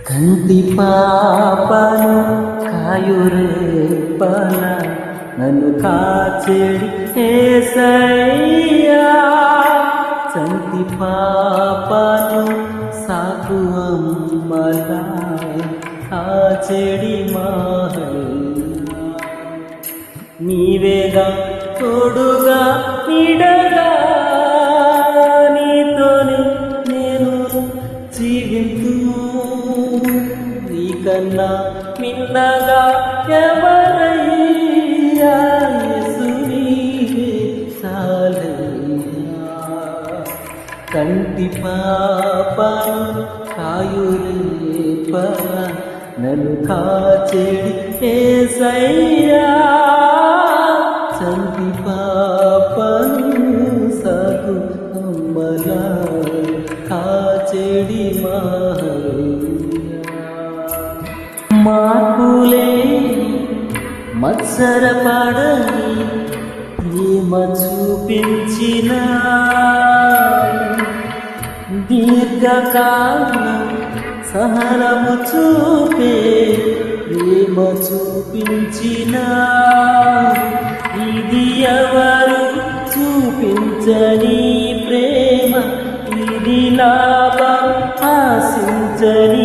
కంటి పాపను కాయురేపన నన్ను కాచెడి యేసయ్యా. చంటి పాపను సాకు అమ్మలా కాచెడి మాహయ్యా. నీవేగా తోడుగా నీడగా నీతోనే నేను జీవింతు. నీకన్నా మిన్నగా ఎవరయ్యా యేసు నీవే చాలయ్యా. కంటి పాపను కాయురేపన నన్ను కాచెడి యేసయ్యా. చంటి పాపను సాకు అమ్మలా కాచెడి మాహయ్యా. మార్పులే మత్సరపడని ప్రేమ చూపించిన దీర్ఘకాలం సహనము చూపే ప్రేమ చూపించిన ఇది ఎవరు చూపించని ప్రేమ, ఇది లాభం ఆశించని